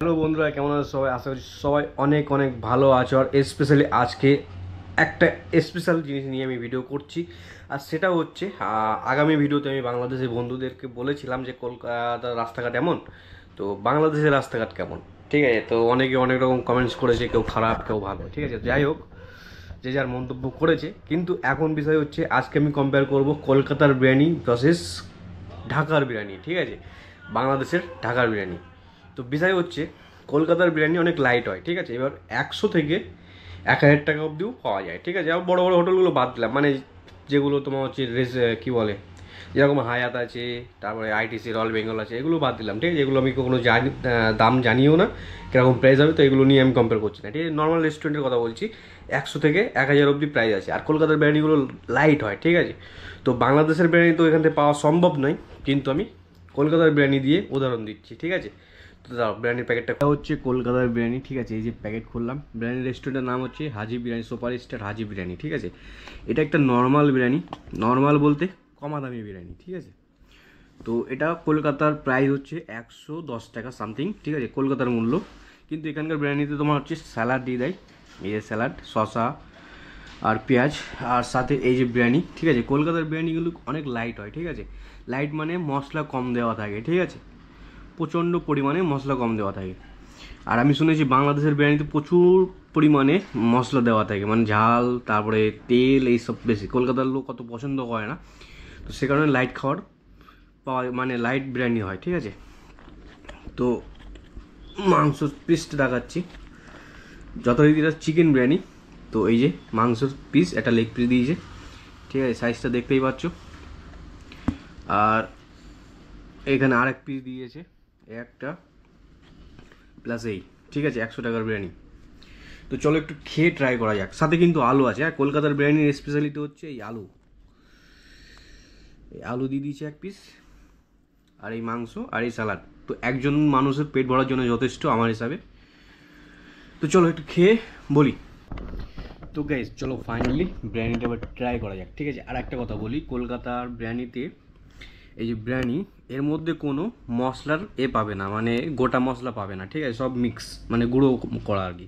Hello বন্ধুরা, কেমন আছো সবাই? আশা করি সবাই অনেক অনেক ভালো আছো। আর স্পেশালি আজকে একটা স্পেশাল জিনিস নিয়ে আমি ভিডিও করছি। আর সেটা হচ্ছে আগামী ভিডিওতে আমি বাংলাদেশের বন্ধুদেরকে বলেছিলাম যে কলকাতার রাস্তাঘাট এমন, তো বাংলাদেশের রাস্তাঘাট কেমন। ঠিক আছে, তো অনেকে অনেক রকম কমেন্টস করেছে, কেউ খারাপ কেউ ভালো। ঠিক আছে, যাই হোক, যে যার মন্তব্য করেছে। কিন্তু এখন বিষয় হচ্ছে আজকে আমি কম্পেয়ার করব কলকাতার বিরিয়ানি ভার্সেস ঢাকার বিরিয়ানি। ঠিক আছে, বাংলাদেশের ঢাকার বিরিয়ানি। তো বিষয় হচ্ছে কলকাতার বিরিয়ানি অনেক লাইট হয়। ঠিক আছে, এবার 100 থেকে 1000 টাকা অবধিও পাওয়া যায়। ঠিক আছে, আর বড়ো বড়ো হোটেলগুলো বাদ দিলাম, মানে যেগুলো তোমার হচ্ছে কী বলে, যেরকম হায়াত আছে, তারপরে আইটিসি, রয়্যাল বেঙ্গল আছে, এগুলো বাদ দিলাম। ঠিক আছে, এগুলো আমি কখনো জানি দাম জানিও না কীরকম প্রাইস হবে, তো এগুলো নিয়ে আমি কম্পেয়ার করছি না। ঠিক আছে, নর্মাল রেস্টুরেন্টের কথা বলছি। 100 থেকে 1000 অবধি প্রাইস আছে, আর কলকাতার বিরিয়ানিগুলো লাইট হয়। ঠিক আছে, তো বাংলাদেশের বিরিয়ানি তো এখান থেকে পাওয়া সম্ভব নয়, কিন্তু আমি কলকাতার বিরিয়ানি দিয়ে উদাহরণ দিচ্ছি। ঠিক আছে, তো দাও বিরিয়ানির প্যাকেটটা হচ্ছে কলকাতার বিরিয়ানি। ঠিক আছে, এই যে প্যাকেট খুললাম। বিরিয়ানি রেস্টুরেন্টের নাম হচ্ছে হাজি বিরিয়ানি, সুপার স্টার হাজি বিরিয়ানি। ঠিক আছে, এটা একটা নর্মাল বিরিয়ানি, নর্মাল বলতে কমা দামি বিরিয়ানি। ঠিক আছে, তো এটা কলকাতার প্রাইস হচ্ছে 110 টাকা সামথিং। ঠিক আছে, কলকাতার মূল্য। কিন্তু এখানকার বিরিয়ানিতে তোমার হচ্ছে স্যালাড দিয়ে দেয়, এই যে স্যালাড, শসা আর পেঁয়াজ, আর সাথে এই যে বিরিয়ানি। ঠিক আছে, কলকাতার বিরিয়ানিগুলো অনেক লাইট হয়। ঠিক আছে, লাইট মানে মশলা কম দেওয়া থাকে। ঠিক আছে, প্রচণ্ড পরিমাণে মশলা কম দেওয়া থাকে। আর আমি শুনেছি বাংলাদেশের বিরিয়ানিতে প্রচুর পরিমাণে মশলা দেওয়া থাকে, মানে ঝাল, তারপরে তেল, এইসব বেশি। কলকাতার লোক অত পছন্দ করে না, তো সে কারণে লাইট খাওয়ার পাওয়া, মানে লাইট বিরিয়ানি হয়। ঠিক আছে, তো মাংস পিসটা দেখাচ্ছি। যথারীতি এটা চিকেন বিরিয়ানি। তো এই যে মাংসের পিস, একটা লেগ পিস দিয়েছে। ঠিক আছে, সাইজটা দেখতেই পাচ্ছ। আর এখানে আরেক পিস দিয়েছে, একটা প্লাস এই। ঠিক আছে, 100 টাকার বিরিয়ানি। তো চলো একটু খেয়ে ট্রাই করা যাক। সাথে কিন্তু আলু আছে। আর কলকাতার বিরিয়ানির স্পেশালিটি হচ্ছে এই আলু। এই আলু দিয়ে দিয়েছে এক পিস, আর এই মাংস আর এই স্যালাড। তো একজন মানুষের পেট ভরার জন্য যথেষ্ট আমার হিসাবে। তো চলো একটু খেয়ে বলি। তো গাইস চলো ফাইনালি বিরিয়ানিটা এবার ট্রাই করা যাক। ঠিক আছে, আর একটা কথা বলি, কলকাতার বিরিয়ানিতে এই যে বিরিয়ানি, এর মধ্যে কোনো মশলার পাবে না, মানে গোটা মশলা পাবে না। ঠিক আছে, সব মিক্স, মানে গুঁড়ো করা আর কি।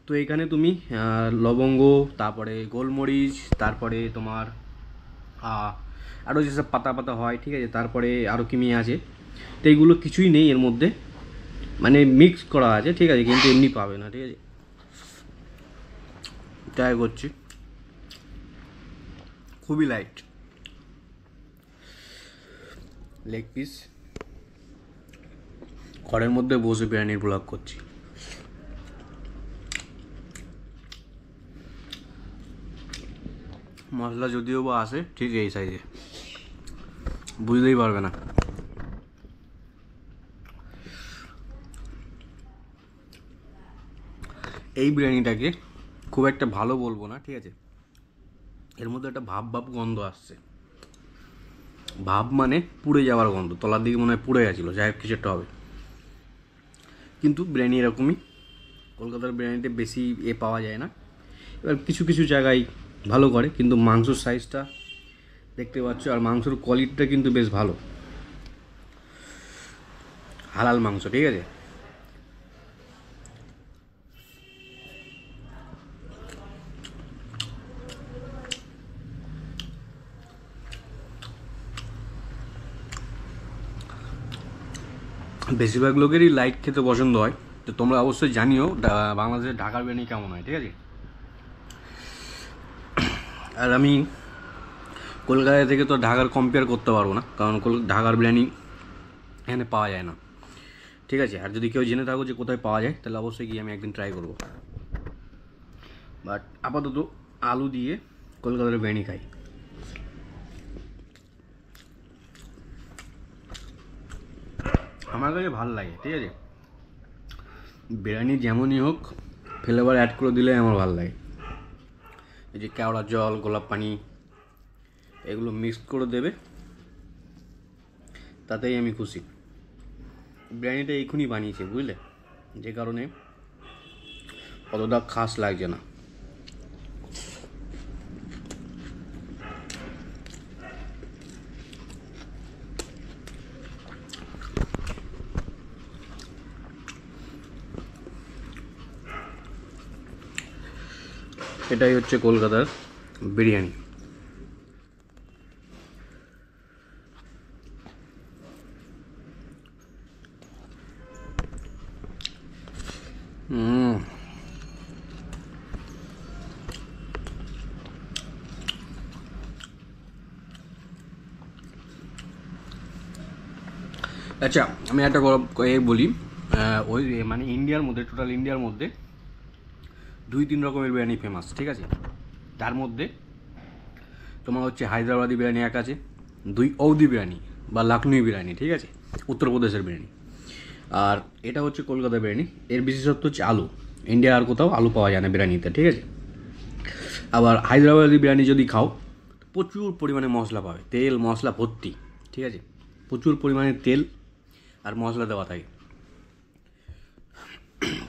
তো এখানে তুমি লবঙ্গ, তারপরে গোলমরিচ, তারপরে তোমার আরও যেসব পাতা পাতা হয়। ঠিক আছে, তারপরে আরও কি আছে, তো এইগুলো কিছুই নেই এর মধ্যে, মানে মিক্স করা আছে। ঠিক আছে, কিন্তু এমনি পাবে না। ঠিক আছে, ট্রাই করছি। খুবই লাইট লেগ পিস, ঘরের মধ্যে বসে বিরিয়ানির ব্লগ করছি। মশলা যদিও বা আসে ঠিক এই সাইজে, বুঝতেই পারবে না। এই বিরিয়ানিটাকে খুব একটা ভালো বলবো না। ঠিক আছে, এর মধ্যে একটা ভাব ভাব গন্ধ আসছে। ভাব মানে পুড়ে যাওয়ার গন্ধ, তলার দিকে মনে হয় পুড়ে গেছিলো, যাই হোক কিছু একটা হবে। কিন্তু বিরিয়ানি এরকমই, কলকাতার বিরিয়ানিতে বেশি পাওয়া যায় না। এবার কিছু কিছু জায়গায় ভালো করে, কিন্তু মাংসর সাইজটা দেখতে পাচ্ছ, আর মাংসর কোয়ালিটিটা কিন্তু বেশ ভালো, হালাল মাংস। ঠিক আছে, বেশিরভাগ লোকেরই লাইট খেতে পছন্দ হয়। তো তোমরা অবশ্যই জানিও বাংলাদেশের ঢাকার বিরিয়ানি কেমন হয়। ঠিক আছে, আর আমি কলকাতা থেকে তো ঢাকার কম্পেয়ার করতে পারবো না, কারণ ঢাকার বিরিয়ানি এখানে পাওয়া যায় না। ঠিক আছে, আর যদি কেউ জেনে থাকো যে কোথায় পাওয়া যায়, তাহলে অবশ্যই গিয়ে আমি একদিন ট্রাই করবো। বাট আপাতত আলু দিয়ে কলকাতার বিরিয়ানি খাই। আমার কাছে ভালো লাগে। ঠিক আছে, বিরিয়ানি যেমনই হোক ফ্লেভার অ্যাড করে দিলে আমার ভালো লাগে। এই যে কেওড়া জল, গোলাপ পানি, এগুলো মিক্স করে দেবে, তাতেই আমি খুশি। বিরিয়ানিটা এইখুনি বানিয়েছে বুঝলে, যে কারণে অতটা খাস লাগছে না। এটাই হচ্ছে কলকাতার বিরিয়ানি। আচ্ছা, আমি একটা বলি, ওই মানে ইন্ডিয়ার মধ্যে, টোটাল ইন্ডিয়ার মধ্যে 2-3 রকমের বিরিয়ানি ফেমাস, ঠিক আছে? তার মধ্যে তোমার হচ্ছে হায়দ্রাবাদি বিরিয়ানি এক আছে, 2 অওধি বিরিয়ানি বা লখনৌ বিরিয়ানি, ঠিক আছে, উত্তরপ্রদেশের বিরিয়ানি। আর এটা হচ্ছে কলকাতা বিরিয়ানি। এর বিশেষত্ব হচ্ছে আলু। ইন্ডিয়া আর কোথাও আলু পাওয়া যায় না বিরিয়ানিতে, ঠিক আছে? আবার হায়দ্রাবাদি বিরিয়ানি যদি খাও, প্রচুর পরিমাণে মশলা পাবে, তেল মশলা ভর্তি, ঠিক আছে? প্রচুর পরিমাণে তেল আর মশলা দেওয়া থাকে,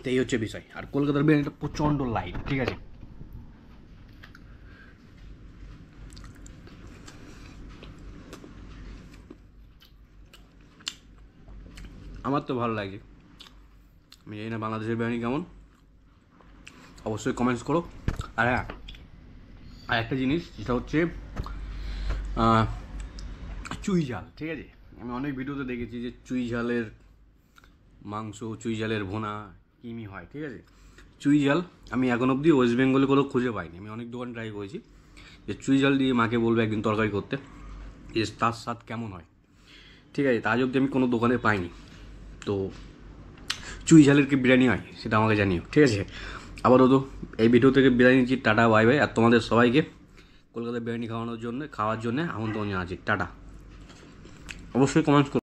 তো এই হচ্ছে বিষয়। আর কলকাতার বিরিয়ানিটা প্রচণ্ড লাইট, ঠিক আছে? আমার তো ভালো লাগে। আমি জানি না বাংলাদেশের বিরিয়ানি কেমন, অবশ্যই কমেন্টস করো। আর হ্যাঁ, আর একটা জিনিস, যেটা হচ্ছে চুই ঝাল, ঠিক আছে? আমি অনেক ভিডিওতে দেখেছি যে চুই ঝালের মাংস, চুই ঝালের ভুনা কিমি হয়, ঠিক আছে? চুই ঝাল আমি এখন অবধি ওয়েস্ট বেঙ্গলে কোনো খুঁজে পাইনি। আমি অনেক দোকান ট্রাই করেছি যে চুই ঝাল দিয়ে মাকে বলবো একদিন তরকারি করতে, যে তার স্বাদ কেমন হয়, ঠিক আছে? তা আজ অবধি আমি কোনো দোকানে পাইনি। তো চুই ঝালের কি বিরিয়ানি হয় সেটা আমাকে জানিও, ঠিক আছে? আবারও তো এই ভিডিও থেকে বিরিয়ানি নিচ্ছি, টাটা বাই বাই। আর তোমাদের সবাইকে কলকাতায় বিরিয়ানি খাওয়ার জন্য আমন্ত্রণ জানাচ্ছি, টাটা। অবশ্যই কমেন্টস করো।